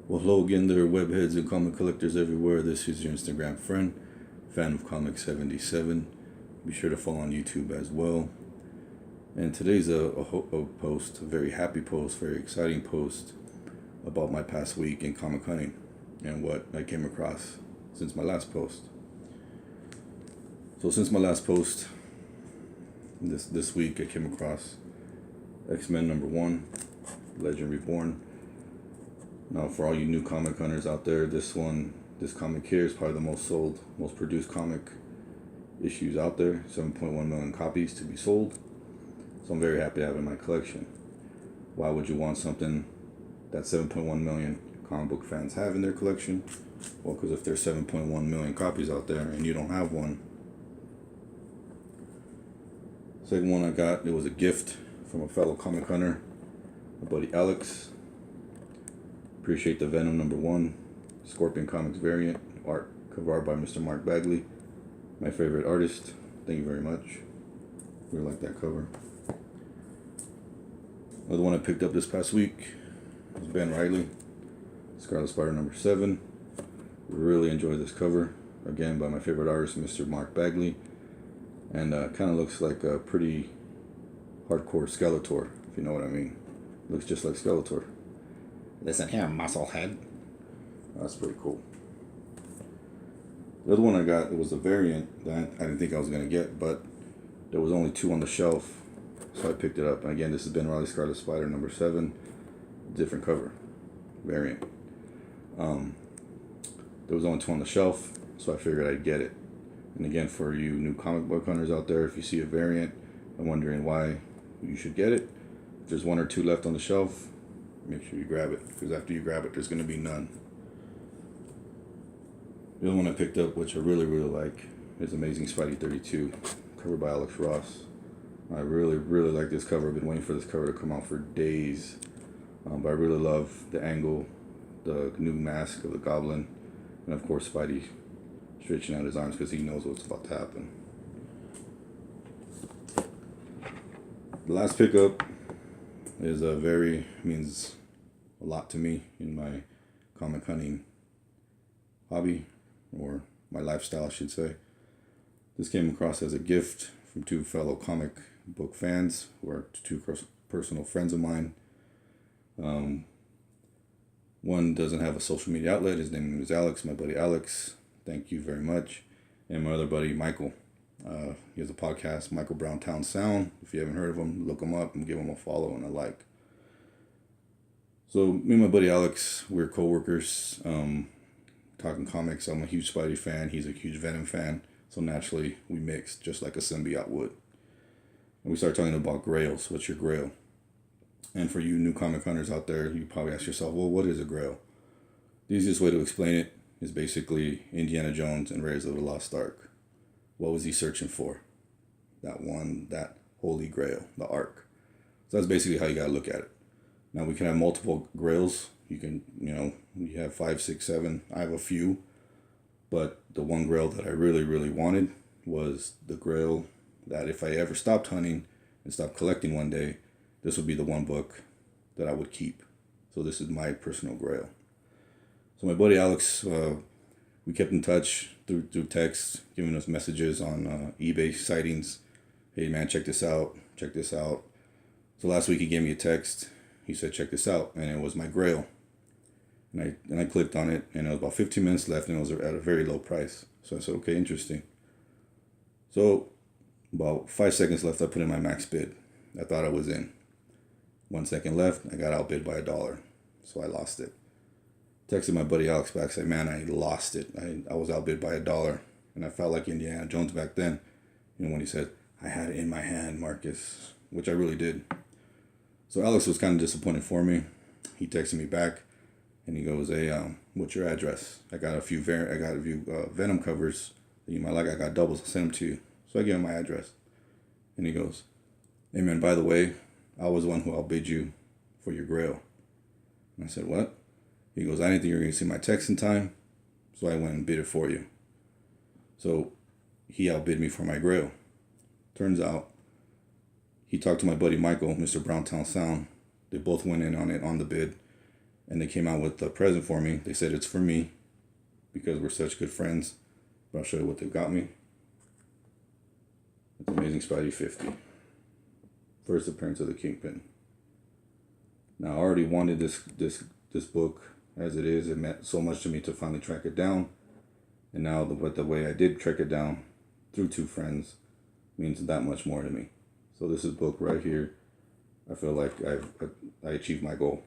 Well, hello again there, webheads and comic collectors everywhere. This is your Instagram friend, fan of Comic 77. Be sure to follow on YouTube as well. And today's a post, a very happy post, very exciting post about my past week in comic hunting and what I came across since my last post. So since my last post, this week I came across X-Men #1, Legend Reborn. Now, for all you new comic hunters out there, this comic here is probably the most sold, most produced comic issues out there. 7.1 million copies to be sold. So I'm very happy to have it in my collection. Why would you want something that 7.1 million comic book fans have in their collection? Well, because if there's 7.1 million copies out there and you don't have one. Second one I got, it was a gift from a fellow comic hunter, my buddy Alex. Appreciate the Venom #1 Scorpion Comics variant, art, cover art by Mr. Mark Bagley, my favorite artist. Thank you very much. Really like that cover. Another one I picked up this past week was Ben Reilly, Scarlet Spider #7. Really enjoyed this cover, again by my favorite artist, Mr. Mark Bagley, and kind of looks like a pretty hardcore Skeletor, if you know what I mean. Looks just like Skeletor. Listen here, musclehead. That's pretty cool. The other one I got, it was a variant that I didn't think I was going to get, but there was only 2 on the shelf, so I picked it up. And again, this has been Riley Scarlet Spider #7, different cover, variant. There was only 2 on the shelf, so I figured I'd get it. And again, for you new comic book hunters out there, if you see a variant and wondering why you should get it, if there's 1 or 2 left on the shelf, make sure you grab it, because after you grab it, there's going to be none. The other one I picked up, which I really like, is Amazing Spidey 32, covered by Alex Ross. I really like this cover. I've been waiting for this cover to come out for days. But I really love the angle, the new mask of the Goblin, and of course Spidey stretching out his arms because he knows what's about to happen. The last pickup is means a lot to me in my comic hunting hobby, or my lifestyle, I should say. This came across as a gift from 2 fellow comic book fans, who are 2 personal friends of mine. One doesn't have a social media outlet. His name is Alex, my buddy Alex. Thank you very much. And my other buddy, Michael. He has a podcast, Michael Browntown Sound. If you haven't heard of him, look him up and give him a follow and a like. So me and my buddy Alex, we're co-workers, talking comics. I'm a huge Spidey fan. He's a huge Venom fan. So naturally, we mixed just like a symbiote would. And we started talking about grails. What's your grail? And for you new comic hunters out there, you probably ask yourself, well, what is a grail? The easiest way to explain it is basically Indiana Jones and Raiders of the Lost Ark. What was he searching for? That holy grail, the Ark. So that's basically how you gotta look at it. Now we can have multiple grails. You can, you have 5, 6, 7. I have a few, but the one grail that I really wanted was the grail that if I ever stopped hunting and stopped collecting one day, this would be the one book that I would keep. So this is my personal grail. So my buddy Alex, we kept in touch through text, giving us messages on eBay sightings. Hey man, check this out. So last week he gave me a text. He said, check this out, and it was my grail. And I clicked on it, and it was about 15 minutes left, and it was at a very low price. So I said, okay, interesting. So about 5 seconds left, I put in my max bid. I thought I was in. 1 second left, I got outbid by $1, so I lost it. Texted my buddy Alex back, said, man, I lost it. I was outbid by $1, and I felt like Indiana Jones back then. When he said, I had it in my hand, Marcus, which I really did. So Alex was kind of disappointed for me. He texted me back, and he goes, hey, what's your address? I got a few Venom covers that you might like. I got doubles. I'll send them to you. So I gave him my address, and he goes, hey man, by the way, I was the one who outbid you for your grail. And I said, what? He goes, I didn't think you were going to see my text in time, so I went and bid it for you. So he outbid me for my grail. Turns out he talked to my buddy Michael, Mr. Browntown Sound. They both went in on it on the bid, and they came out with a present for me. They said it's for me because we're such good friends. But I'll show you what they got me. It's Amazing Spidey 50. First appearance of the Kingpin. Now I already wanted this book as it is. It meant so much to me to finally track it down. And now the way I did track it down through two friends means that much more to me. So this is book right here. I feel like I achieved my goal.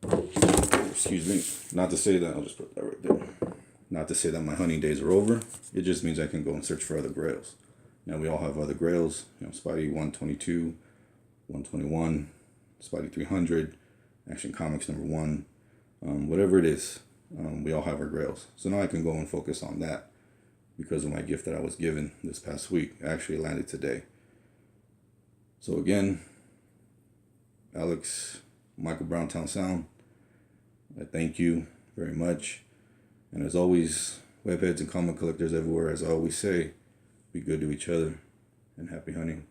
Excuse me. Not to say that, I'll just put that right there. Not to say that my hunting days are over. It just means I can go and search for other grails. Now we all have other grails. Spidey 122, 121, Spidey 300, Action Comics #1, whatever it is. We all have our grails. So now I can go and focus on that because of my gift that I was given this past week. Actually landed today. So again, Alex, Michael Browntown Sound, I thank you very much. And as always, webheads and comic collectors everywhere, as I always say, be good to each other and happy hunting.